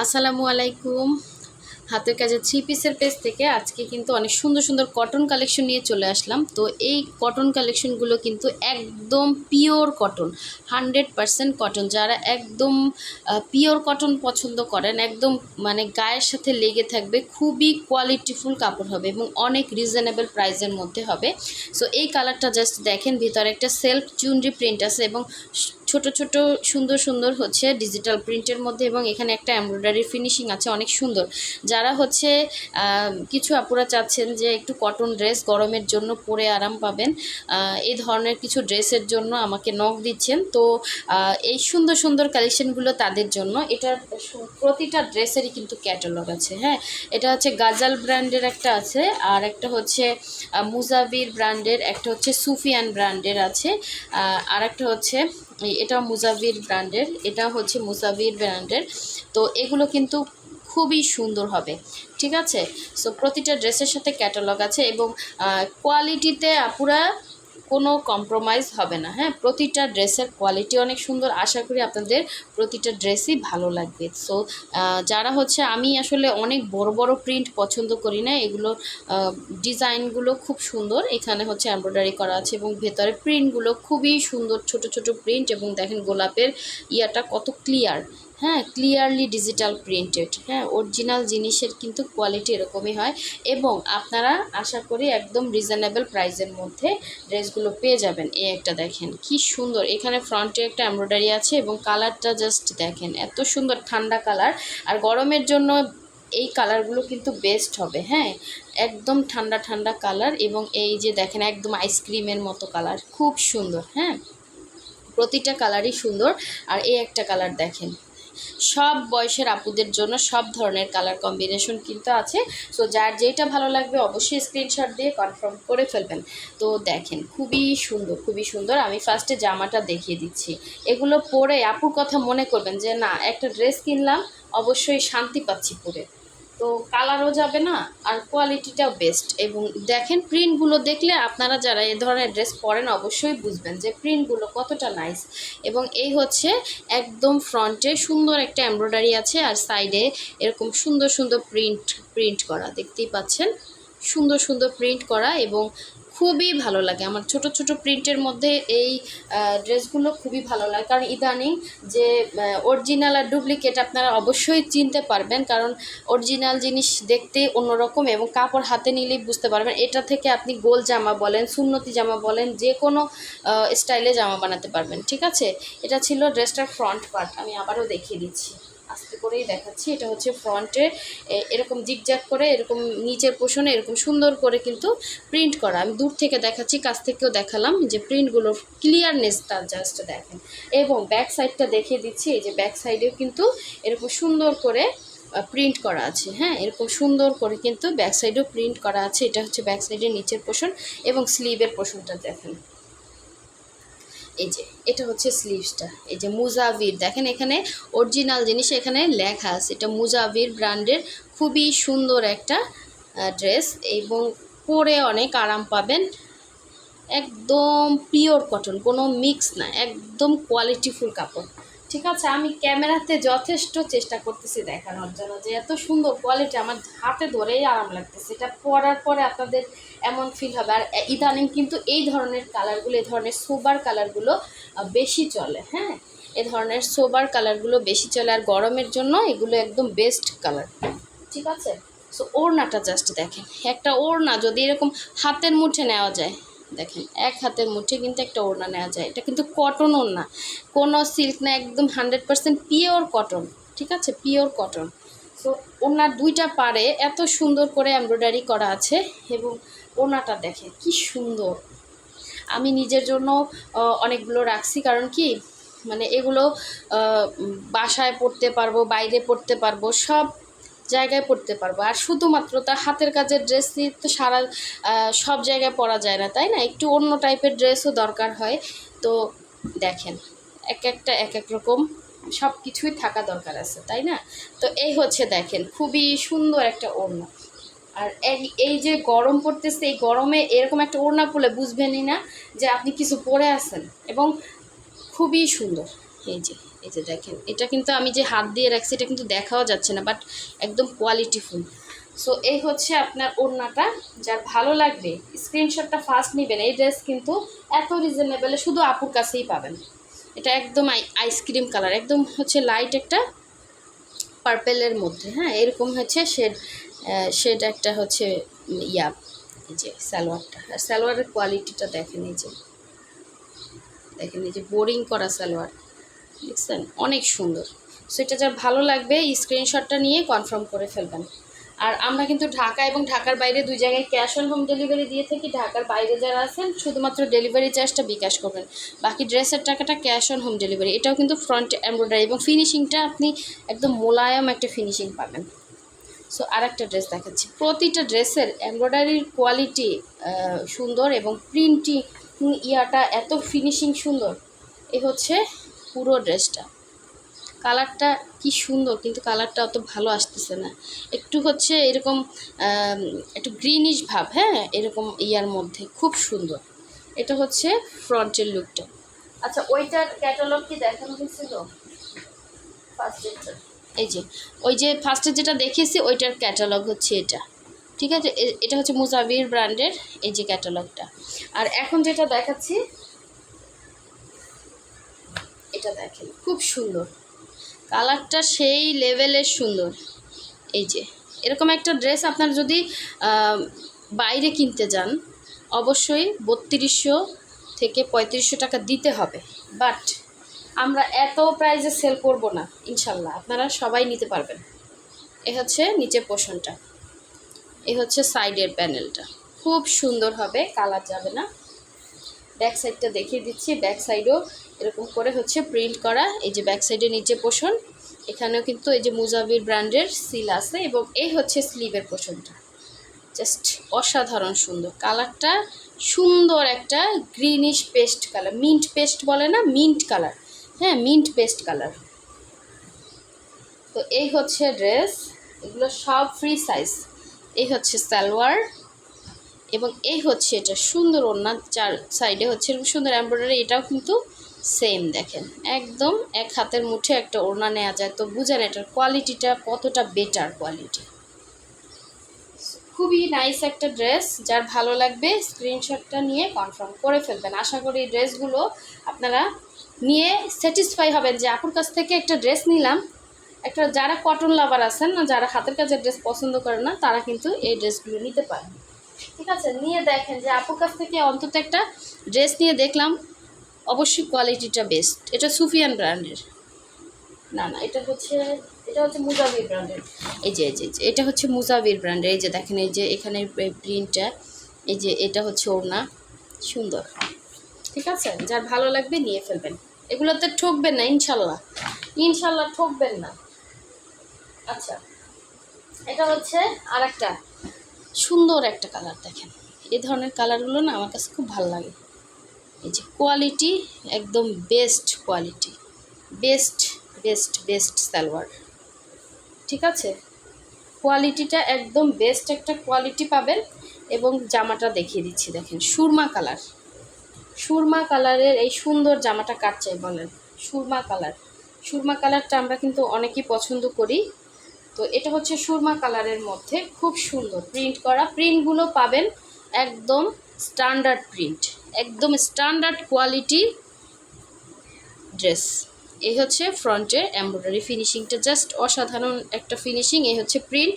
আসসালামু আলাইকুম। হাতের কাজের থ্রি পিসের পেজ থেকে আজকে কিন্তু অনেক সুন্দর সুন্দর কটন কালেকশন নিয়ে চলে আসলাম। তো এই কটন কালেকশনগুলো কিন্তু একদম পিওর কটন, 100% কটন। যারা একদম পিওর কটন পছন্দ করেন, একদম মানে গায়ের সাথে লেগে থাকবে, খুবই কোয়ালিটিফুল কাপড় হবে এবং অনেক রিজনেবল প্রাইসের মধ্যে হবে। সো এই কালারটা জাস্ট দেখেন, ভিতরে একটা সেলফ চুনরি প্রিন্ট আছে এবং ছোট ছোট সুন্দর সুন্দর হচ্ছে ডিজিটাল প্রিন্টের মধ্যে, এবং এখানে একটা এমব্রয়ডারি ফিনিশিং আছে, অনেক সুন্দর। যারা হচ্ছে কিছু আপুরা চাচ্ছেন যে একটু কটন ড্রেস গরমের জন্য পরে আরাম পাবেন, এই ধরনের কিছু ড্রেসের জন্য আমাকে নক দিচ্ছেন। তো এই সুন্দর সুন্দর কালেকশনগুলো তাদের জন্য। এটার প্রতিটা ড্রেসেরই কিন্তু ক্যাটালগ আছে। হ্যাঁ, এটা হচ্ছে গাজাল ব্র্যান্ডের একটা আছে, আর একটা হচ্ছে মুজাবির ব্র্যান্ডের, একটা হচ্ছে সুফিয়ান ব্র্যান্ডের আছে, আর একটা হচ্ছে এটা মুজাবির ব্র্যান্ডের, এটা হচ্ছে মুজাবির ব্র্যান্ডের। তো এগুলো কিন্তু খুবই সুন্দর হবে, ঠিক আছে। সো প্রতিটা ড্রেসের সাথে ক্যাটালগ আছে এবং কোয়ালিটিতে আপুরা কোনো কম্প্রোমাইজ হবে না। হ্যাঁ, প্রতিটা ড্রেসের কোয়ালিটি অনেক সুন্দর। আশা করি আপনাদের প্রতিটা ড্রেসই ভালো লাগবে। সো যারা হচ্ছে, আমি আসলে অনেক বড় বড় প্রিন্ট পছন্দ করি না, এগুলো ডিজাইনগুলো খুব সুন্দর, এখানে হচ্ছে এমব্রয়ডারি করা আছে এবং ভেতরে প্রিন্টগুলো খুবই সুন্দর, ছোট ছোট প্রিন্ট। এবং দেখেন গোলাপের ইয়াটা কত ক্লিয়ার। হ্যাঁ, ক্লিয়ারলি ডিজিটাল প্রিন্টেড। হ্যাঁ, অরিজিনাল জিনিসের কিন্তু কোয়ালিটি এরকমই হয় এবং আপনারা আশা করি একদম রিজনেবল প্রাইসের মধ্যে ড্রেসগুলো পেয়ে যাবেন। এই একটা দেখেন কি সুন্দর, এখানে ফ্রন্টে একটা এমব্রয়ডারি আছে এবং কালারটা জাস্ট দেখেন, এত সুন্দর ঠান্ডা কালার। আর গরমের জন্য এই কালারগুলো কিন্তু বেস্ট হবে। হ্যাঁ, একদম ঠান্ডা ঠান্ডা কালার এবং এই যে দেখেন একদম আইসক্রিমের মতো কালার, খুব সুন্দর। হ্যাঁ, প্রতিটা কালারই সুন্দর। আর এই একটা কালার দেখেন, সব বয়সের আপুদের জন্য সব ধরনের কালার কম্বিনেশন কিন্তু আছে। সো যার যেটা ভালো লাগবে অবশ্যই স্ক্রিনশট দিয়ে কনফার্ম করে ফেলবেন। তো দেখেন খুবই সুন্দর, খুবই সুন্দর। আমি ফার্স্টে জামাটা দেখিয়ে দিচ্ছি। এগুলো পরে আপুর কথা মনে করবেন যে না, একটা ড্রেস কিনলাম, অবশ্যই শান্তি পাচ্ছি পরে। তো কালারও যাবে না আর কোয়ালিটিটাও বেস্ট। এবং দেখেন প্রিন্টগুলো দেখলে আপনারা যারা এ ধরনের ড্রেস পরেন অবশ্যই বুঝবেন যে প্রিন্টগুলো কতটা নাইস। এবং এই হচ্ছে একদম ফ্রন্টে সুন্দর একটা এমব্রয়ডারি আছে, আর সাইডে এরকম সুন্দর সুন্দর প্রিন্ট করা, দেখতেই পাচ্ছেন, সুন্দর সুন্দর প্রিন্ট করা এবং খুবই ভালো লাগে আমার। ছোট ছোট প্রিন্টের মধ্যে এই ড্রেসগুলো খুবই ভালো লাগে, কারণ ইদানিং যে অরিজিনাল আর ডুপ্লিকেট আপনারা অবশ্যই চিনতে পারবেন, কারণ অরিজিনাল জিনিস দেখতে অন্যরকম এবং কাপড় হাতে নিলেই বুঝতে পারবেন। এটা থেকে আপনি গোল জামা বলেন, সুন্নতি জামা বলেন, যে কোনো স্টাইলে জামা বানাতে পারবেন, ঠিক আছে। এটা ছিল ড্রেসটার ফ্রন্ট পার্ট। আমি আবারও দেখিয়ে দিচ্ছি, আস্তে করেই দেখাচ্ছি। এটা হচ্ছে ফ্রন্টে এরকম জিগজ্যাগ করে, এরকম নিচের পোষণে এরকম সুন্দর করে কিন্তু প্রিন্ট করা। আমি দূর থেকে দেখাচ্ছি, কাছ থেকেও দেখালাম যে প্রিন্টগুলোর ক্লিয়ারনেসটা জাস্ট দেখেন। এবং ব্যাক সাইডটা দেখিয়ে দিচ্ছি, এই যে ব্যাক সাইডেও কিন্তু এরকম সুন্দর করে প্রিন্ট করা আছে। হ্যাঁ, এরকম সুন্দর করে কিন্তু ব্যাক সাইডেও প্রিন্ট করা আছে। এটা হচ্ছে ব্যাক সাইডের নিচের পোষণ এবং স্লিভের পোষণটা দেখেন, এই যে এটা হচ্ছে স্লিভসটা। এই যে মুজাবির, দেখেন এখানে অরিজিনাল জিনিস এখানে লেখা আছে, এটা মুজাবির ব্র্যান্ডের খুবই সুন্দর একটা ড্রেস এবং পরে অনেক আরাম পাবেন। একদম পিওর কটন, কোনো মিক্স না, একদম কোয়ালিটিফুল কাপড়, ঠিক আছে। আমি ক্যামেরাতে যথেষ্ট চেষ্টা করতেছি দেখানোর জন্য যে এত সুন্দর কোয়ালিটি, আমার হাতে ধরেই আরাম লাগতেছে। এটা পরার পরে আপনাদের এমন ফিল হবে। আর ইদানিং কিন্তু এই ধরনের কালারগুলো, এই ধরনের সোবার কালারগুলো বেশি চলে। হ্যাঁ, এ ধরনের সোবার কালারগুলো বেশি চলে, আর গরমের জন্য এগুলো একদম বেস্ট কালার, ঠিক আছে। সো ওড়নাটা জাস্ট দেখেন, একটা ওড়না যদি এরকম হাতের মুঠে নেওয়া যায়, দেখেন এক হাতের মুঠে কিন্তু একটা ওড়না নেওয়া যায়। এটা কিন্তু কটন ওড়না, কোনো সিল্ক না, একদম 100% পিওর কটন, ঠিক আছে, পিওর কটন। সো ওড়নার দুইটা পাড়ে এত সুন্দর করে এমব্রয়ডারি করা আছে এবং ওড়নাটা দেখেন কি সুন্দর। আমি নিজের জন্য অনেকগুলো রাখছি, কারণ কি মানে এগুলো বাসায় পরতে পারবো, বাইরে পরতে পারবো, সব জায়গায় পরতে পারবো। আর শুধুমাত্র তার হাতের কাজের ড্রেস তো সারা সব জায়গায় পরা যায় না, তাই না, একটু অন্য টাইপের ড্রেসও দরকার হয়। তো দেখেন এক একটা এক এক রকম সব কিছুই থাকা দরকার আছে, তাই না। তো এই হচ্ছে দেখেন খুবই সুন্দর একটা ওড়না। আর এই যে গরম পড়তেছে, এই গরমে এরকম একটা ওড়না পরলে বুঝবেনই না যে আপনি কিছু পরে আছেন, এবং খুবই সুন্দর। এই যে এই যে দেখেন, এটা কিন্তু আমি যে হাত দিয়ে রাখছি এটা কিন্তু দেখাও যাচ্ছে না, বাট একদম কোয়ালিটিফুল। সো এই হচ্ছে আপনার ওড়নাটা। যার ভালো লাগবে স্ক্রিনশটটা ফার্স্ট নেবেন। এই ড্রেস কিন্তু এত রিজনেবলে শুধু আপুর কাছেই পাবেন। এটা একদম আইসক্রিম কালার, একদম হচ্ছে লাইট একটা পার্পেলের মধ্যে, হ্যাঁ এরকম হচ্ছে শেড, শেড একটা হচ্ছে ইয়া। এই যে সালোয়ারটা, আর সালোয়ারের কোয়ালিটিটা দেখেন, এই যে দেখেন, এই যে বোরিং করা সালোয়ার, দেখছেন অনেক সুন্দর। সো এটা যার ভালো লাগবে স্ক্রিনশটটা নিয়ে কনফার্ম করে ফেলবেন। আর আমরা কিন্তু ঢাকা এবং ঢাকার বাইরে দুই জায়গায় ক্যাশ অন হোম ডেলিভারি দিয়ে থাকি। ঢাকার বাইরে যারা আছেন শুধুমাত্র ডেলিভারি চার্জটা বিকাশ করবেন, বাকি ড্রেসের টাকাটা ক্যাশ অন হোম ডেলিভারি। এটাও কিন্তু ফ্রন্ট এমব্রয়ডারি এবং ফিনিশিংটা আপনি একদম মোলায়েম একটা ফিনিশিং পাবেন। সো আর একটা ড্রেস দেখাচ্ছি, প্রতিটা ড্রেসের এমব্রয়ডারির কোয়ালিটি সুন্দর এবং প্রিন্টিং ইয়াটা এত ফিনিশিং সুন্দর। এই হচ্ছে পুরো ড্রেসটা। কালারটা কি সুন্দর, কিন্তু কালারটা অত ভালো আসতেছে না, একটু হচ্ছে এরকম একটু গ্রিনিশ ভাব, হ্যাঁ এরকম ইয়ার মধ্যে খুব সুন্দর। এটা হচ্ছে ফ্রন্টের লুকটা। আচ্ছা, ওইটার ক্যাটালগ কি দেখানো হয়েছিল ফার্স্টেরটা? এই যে ওই যে ফার্স্টে যেটা দেখেছি ওইটার ক্যাটালগ হচ্ছে এটা, ঠিক আছে? এটা হচ্ছে মুজাবির ব্র্যান্ডের এই যে ক্যাটালগটা। আর এখন যেটা দেখাচ্ছি এটা দেখেন, খুব সুন্দর কালারটা, সেই লেভেলের সুন্দর। এই যে এরকম একটা ড্রেস আপনার যদি বাইরে কিনতে যান অবশ্যই 3200 থেকে 3500 টাকা দিতে হবে, বাট আমরা এত প্রাইসে সেল করব না ইনশাল্লাহ, আপনারা সবাই নিতে পারবেন। এ হচ্ছে নিচের পোর্শনটা, এ হচ্ছে সাইডের প্যানেলটা, খুব সুন্দর হবে, কালার যাবে না। ব্যাক সাইডটা দেখিয়ে দিচ্ছি, ব্যাক সাইডও এরকম করে হচ্ছে প্রিন্ট করা। এই যে ব্যাক সাইডের নিচে পোর্শন, এখানেও কিন্তু এই যে মুজাবির ব্র্যান্ডের সিল আছে, এবং এই হচ্ছে স্লিভের পোর্শনটা, জাস্ট অসাধারণ সুন্দর। কালারটা সুন্দর একটা greenish paste colour, mint paste বলে না, মিন্ট কালার, হ্যাঁ মিন্ট পেস্ট কালার। তো এই হচ্ছে ড্রেস, এগুলো সব ফ্রি সাইজ। এই হচ্ছে সালোয়ার, এবং এই হচ্ছে এটা সুন্দর ওড়না, চার সাইডে হচ্ছে এরকম সুন্দর এমব্রয়ডারি। এটাও কিন্তু সেম, দেখেন একদম এক হাতের মুঠে একটা ওড়না নেওয়া যায়। তো বুঝেন এটার কোয়ালিটিটা কতটা বেটার কোয়ালিটি। খুবই নাইস একটা ড্রেস, যার ভালো লাগবে স্ক্রিনশটটা নিয়ে কনফার্ম করে ফেলবেন। আশা করি এই ড্রেসগুলো আপনারা নিয়ে স্যাটিসফাই হবেন যে আপুর কাছ থেকে একটা ড্রেস নিলাম। একটা যারা কটন লাভার আছেন না, যারা হাতের কাজের ড্রেস পছন্দ করেন না, তারা কিন্তু এই ড্রেসগুলো নিতে পারেন। ঠিক আছে, নিয়ে দেখেন যে আপুর কাছ থেকে অন্তত একটা ড্রেস নিয়ে দেখলাম, অবশ্যই কোয়ালিটিটা বেস্ট। এটা সুফিয়ান ব্র্যান্ডের, না এটা হচ্ছে মুজাবির ব্র্যান্ডের। এই যে এটা হচ্ছে মুজাবির ব্র্যান্ডের। এই যে দেখেন, এই যে এখানে প্রিন্টটা, এই যে এটা হচ্ছে ওড়না, সুন্দর। ঠিক আছে, যার ভালো লাগবে নিয়ে ফেলবেন, এগুলোতে ঠকবেন না ইনশাল্লাহ, ইনশাল্লাহ ঠকবেন না। আচ্ছা, এটা হচ্ছে আর একটা সুন্দর একটা কালার, দেখেন এই ধরনের কালারগুলো না আমার কাছে খুব ভালো লাগে। এই যে কোয়ালিটি একদম best quality, best best best salwar, ঠিক আছে? কোয়ালিটিটা একদম বেস্ট একটা কোয়ালিটি পাবেন। এবং জামাটা দেখিয়ে দিচ্ছি, দেখেন সুরমা কালার, সুরমা কালারের এই সুন্দর জামাটা কার চাই বলেন? সুরমা কালার, সুরমা কালারটা আমরা কিন্তু অনেকেই পছন্দ করি। তো এটা হচ্ছে সুরমা কালারের মধ্যে খুব সুন্দর প্রিন্ট করা, প্রিন্টগুলো পাবেন একদম স্ট্যান্ডার্ড প্রিন্ট, একদম স্ট্যান্ডার্ড কোয়ালিটি ড্রেস। এই হচ্ছে ফ্রন্টের এমব্রয়ডারি ফিনিশিংটা, জাস্ট অসাধারণ একটা ফিনিশিং। এই হচ্ছে প্রিন্ট,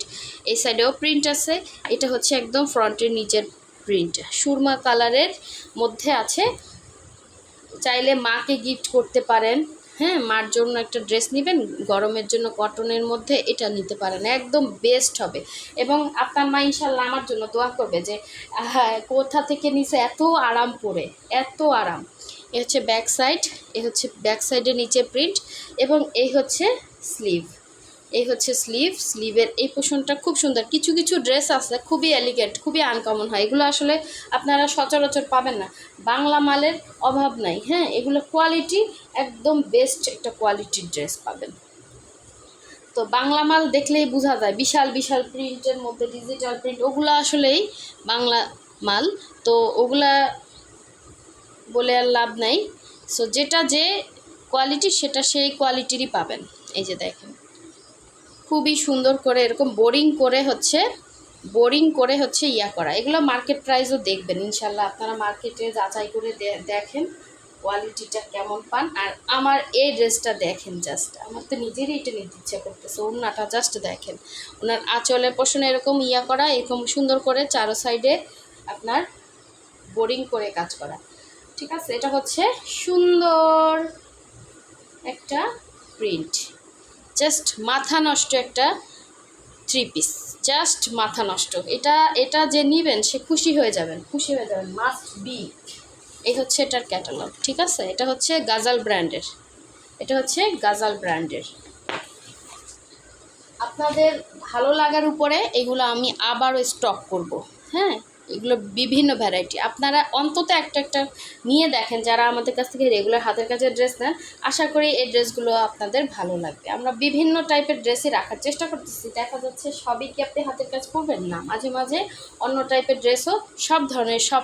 এই সাইডেও প্রিন্ট আছে। এটা হচ্ছে একদম ফ্রন্টের নিচের প্রিন্ট, সুরমা কালারের মধ্যে আছে। চাইলে মাকে গিফট করতে পারেন, হ্যাঁ মার জন্য একটা ড্রেস নেবেন, গরমের জন্য কটনের মধ্যে এটা নিতে পারেন, একদম বেস্ট হবে। এবং আপনার মা ইনশাল্লাহ আমার জন্য দোয়া করবে যে কোথা থেকে নিচে এত আরাম পরে, এত আরাম। এ হচ্ছে ব্যাক সাইড, এ হচ্ছে ব্যাক সাইডের নিচে প্রিন্ট, এবং এই হচ্ছে স্লিভ, এই হচ্ছে স্লিভ। স্লিভের এই পোর্শনটা খুব সুন্দর। কিছু কিছু ড্রেস আছে খুবই এলিগেন্ট, খুবই আনকমন হয়, এগুলো আসলে আপনারা সচরাচর পাবেন না, বাংলা মালের অভাব নাই, হ্যাঁ এগুলো কোয়ালিটি একদম বেস্ট একটা কোয়ালিটির ড্রেস পাবেন। তো বাংলা মাল দেখলেই বোঝা যায়, বিশাল বিশাল প্রিন্টের মধ্যে ডিজিটাল প্রিন্ট, ওগুলো আসলেই বাংলা মাল। তো ওগুলা বলে আর লাভ নাই। সো যেটা যে কোয়ালিটি সেটা সেই কোয়ালিটিরই পাবেন। এই যে দেখেন খুবই সুন্দর করে এরকম বোরিং করে হচ্ছে ইয়া করা। এগুলো মার্কেট প্রাইসও দেখবেন ইনশাল্লাহ, আপনারা মার্কেটে যাচাই করে দেখেন কোয়ালিটিটা কেমন পান। আর আমার এই ড্রেসটা দেখেন, জাস্ট আমার তো নিজেরই এটা নিতে ইচ্ছা করতেছে। ওড়নাটা জাস্ট দেখেন, ওনার আঁচলের পোষণে এরকম ইয়া করা, এরকম সুন্দর করে চারো সাইডে আপনার বোরিং করে কাজ করা। ঠিক আছে, এটা হচ্ছে সুন্দর একটা প্রিন্ট, জাস্ট মাথা নষ্ট একটা 3 পিস, জাস্ট মাথা নষ্ট। এটা যে নেবেন সে খুশি হয়ে যাবেন, মাস্ট বি। এই হচ্ছে এটার ক্যাটালগ। ঠিক আছে, এটা হচ্ছে গাজাল ব্র্যান্ডের। আপনাদের ভালো লাগার উপরে এগুলো আমি আবারও স্টক করব। হ্যাঁ, এগুলো বিভিন্ন ভ্যারাইটি, আপনারা অন্তত একটা নিয়ে দেখেন। যারা আমাদের কাছ থেকে রেগুলার হাতের কাজের ড্রেস নেন, আশা করি এই ড্রেসগুলো আপনাদের ভালো লাগবে। আমরা বিভিন্ন টাইপের ড্রেসই রাখার চেষ্টা করতেছি। দেখা যাচ্ছে সবই কি আপনি হাতের কাজ করবেন না, মাঝে মাঝে অন্য টাইপের ড্রেসও, সব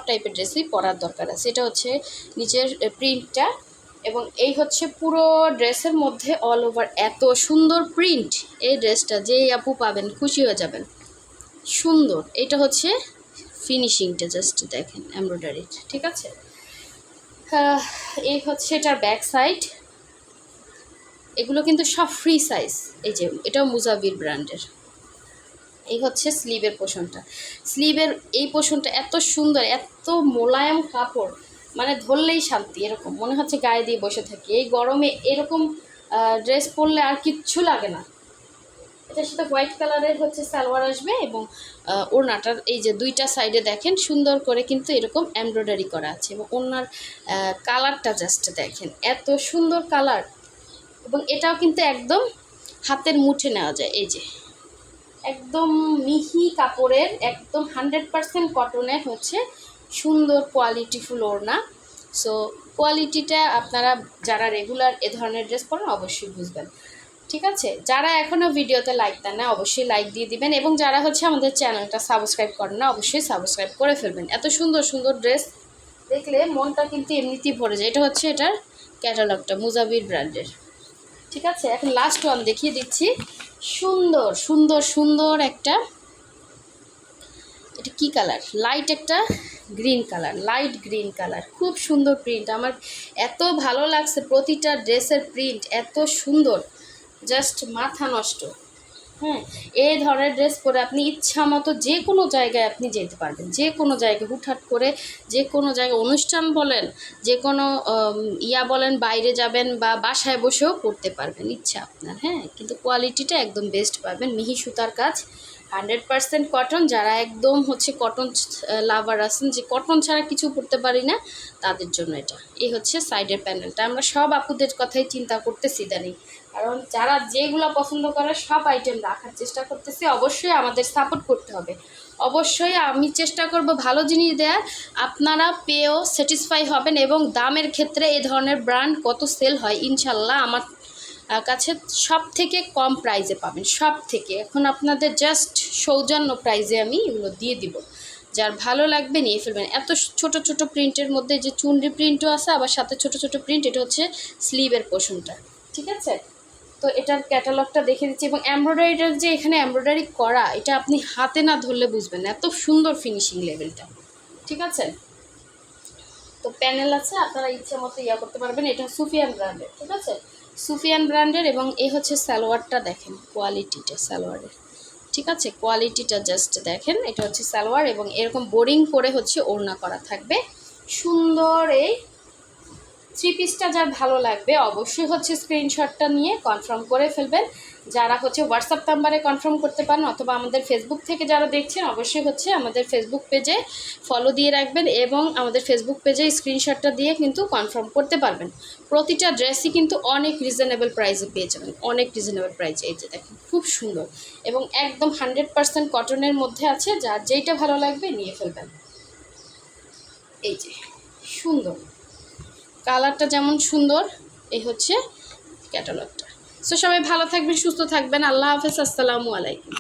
টাইপের ড্রেসই পরার দরকার আছে। এটা হচ্ছে নিচের প্রিন্টটা, এবং এই হচ্ছে পুরো ড্রেসের মধ্যে অল ওভার এত সুন্দর প্রিন্ট। এই ড্রেসটা যেই আপু পাবেন খুশি হয়ে যাবেন, সুন্দর। এটা হচ্ছে ফিনিশিংটা জাস্ট দেখেন এমব্রয়ডারি। ঠিক আছে, এই হচ্ছে এটার ব্যাক সাইড। এগুলো কিন্তু সব ফ্রি সাইজ। এই যে এটাও মুজাবির ব্র্যান্ডের। এই হচ্ছে স্লিভের পোর্শনটা। স্লিভের এই পোর্শনটা এত সুন্দর, এত মোলায়েম কাপড়, মানে ধরলেই শান্তি, এরকম মনে হচ্ছে গায়ে দিয়ে বসে থাকি। এই গরমে এরকম ড্রেস পরলে আর কিচ্ছু লাগে না। এটার সাথে হোয়াইট কালারের হচ্ছে সালোয়ার আসবে, এবং ওড়নাটার এই যে দুইটা সাইডে দেখেন সুন্দর করে কিন্তু এরকম এমব্রয়ডারি করা আছে, এবং ওড়নার কালারটা জাস্ট দেখেন এত সুন্দর কালার। এবং এটাও কিন্তু একদম হাতের মুঠে নেওয়া যায়। এই যে একদম মিহি কাপড়ের, একদম 100% কটনের হচ্ছে সুন্দর কোয়ালিটিফুল ওড়না। সো কোয়ালিটিটা আপনারা যারা রেগুলার এ ধরনের ড্রেস পরেন অবশ্যই বুঝবেন। ঠিক আছে, যারা এখনও ভিডিওতে লাইক দেন না অবশ্যই লাইক দিয়ে দিবেন, এবং যারা হচ্ছে আমাদের চ্যানেলটা সাবস্ক্রাইব করেন না অবশ্যই সাবস্ক্রাইব করে ফেলবেন। এত সুন্দর সুন্দর ড্রেস দেখলে মনটা কিন্তু এমনিতেই ভরে যায়। এটা হচ্ছে এটার ক্যাটালগটা, মুজাবির ব্র্যান্ডের। ঠিক আছে, এখন লাস্ট ওয়ান দেখিয়ে দিচ্ছি। সুন্দর সুন্দর সুন্দর একটা, এটা কি কালার, লাইট একটা green colour, light green colour, খুব সুন্দর প্রিন্ট। আমার এত ভালো লাগছে প্রতিটা ড্রেসের প্রিন্ট এত সুন্দর, জাস্ট মাথা নষ্ট। হ্যাঁ, এই ধরনের ড্রেস পরে আপনি ইচ্ছা মতো যে কোনো জায়গায় আপনি যেতে পারবেন, যে কোনো জায়গায় হুটহাট করে যে কোনো জায়গায় অনুষ্ঠান বলেন, যে কোনো বলেন, বাইরে যাবেন বা বাসায় বসেও পরতে পারবেন ইচ্ছা আপনার। হ্যাঁ, কিন্তু কোয়ালিটিটা একদম বেস্ট পাবেন, মিহি সুতার কাজ, 100% কটন। যারা একদম হচ্ছে কটন লাভার আছেন, যে কটন ছাড়া কিছু পরতে পারি না, তাদের জন্য এটা। এই হচ্ছে সাইডের প্যানেলটা। আমরা সব আপুদের কথাই চিন্তা করতেছি ইদানিং, কারণ যারা যেগুলো পছন্দ করে সব আইটেম রাখার চেষ্টা করতেছি। অবশ্যই আমাদের সাপোর্ট করতে হবে, অবশ্যই আমি চেষ্টা করব ভালো জিনিস দেওয়ার, আপনারা পেয়েও স্যাটিসফাই হবেন। এবং দামের ক্ষেত্রে এ ধরনের ব্র্যান্ড কত সেল হয় ইনশাল্লাহ আমার কাছে সব থেকে কম প্রাইসে পাবেন, সব থেকে। এখন আপনাদের জাস্ট সৌজন্য প্রাইসে আমি এগুলো দিয়ে দিব, যার ভালো লাগবে নিয়ে ফেলবেন। এত ছোট ছোট প্রিন্টের মধ্যে যে চুনরি প্রিন্টও আছে, আবার সাথে ছোট ছোট প্রিন্ট। এটা হচ্ছে স্লিভের পোর্শনটা। ঠিক আছে, তো এটার ক্যাটালগটা দেখে দিচ্ছি। এবং এমব্রয়ডারিটার যে এখানে এমব্রয়ডারি করা, এটা আপনি হাতে না ধরলে বুঝবেন না, এত সুন্দর ফিনিশিং লেভেলটা। ঠিক আছে, তো প্যানেল আছে, আপনারা ইচ্ছে মতো করতে পারবেন। এটা সুফিয়ান ব্র্যান্ডের। ঠিক আছে, সুফিয়ান ব্র্যান্ডের। এবং এই হচ্ছে সালোয়ারটা দেখেন, কোয়ালিটিটা সালোয়ারের। ঠিক আছে, কোয়ালিটিটা জাস্ট দেখেন। এটা হচ্ছে সালোয়ার, এবং এরকম বোরিং করে হচ্ছে ওড়না করা থাকবে সুন্দর। এই 3 পিসটা যার ভালো লাগবে অবশ্যই হচ্ছে স্ক্রিনশটটা নিয়ে কনফার্ম করে ফেলবেন। যারা হচ্ছে হোয়াটসঅ্যাপ নাম্বারে কনফার্ম করতে পারেন, অথবা আমাদের ফেসবুক থেকে যারা দেখছেন অবশ্যই হচ্ছে আমাদের ফেসবুক পেজে ফলো দিয়ে রাখবেন, এবং আমাদের ফেসবুক পেজে স্ক্রিনশটটা দিয়ে কিন্তু কনফার্ম করতে পারবেন। প্রতিটা ড্রেসই কিন্তু অনেক রিজনেবল প্রাইসে পেয়ে যাবেন, অনেক রিজনেবল প্রাইসে। এই যে দেখেন খুব সুন্দর, এবং একদম 100% কটনের মধ্যে আছে। যার যেইটা ভালো লাগবে নিয়ে ফেলবেন। এই যে সুন্দর কালারটা যেমন সুন্দর, এই হচ্ছে ক্যাটালগটা। সো সবাই ভালো থাকবেন, সুস্থ থাকবেন। আল্লাহ হাফেজ, আসসালামু আলাইকুম।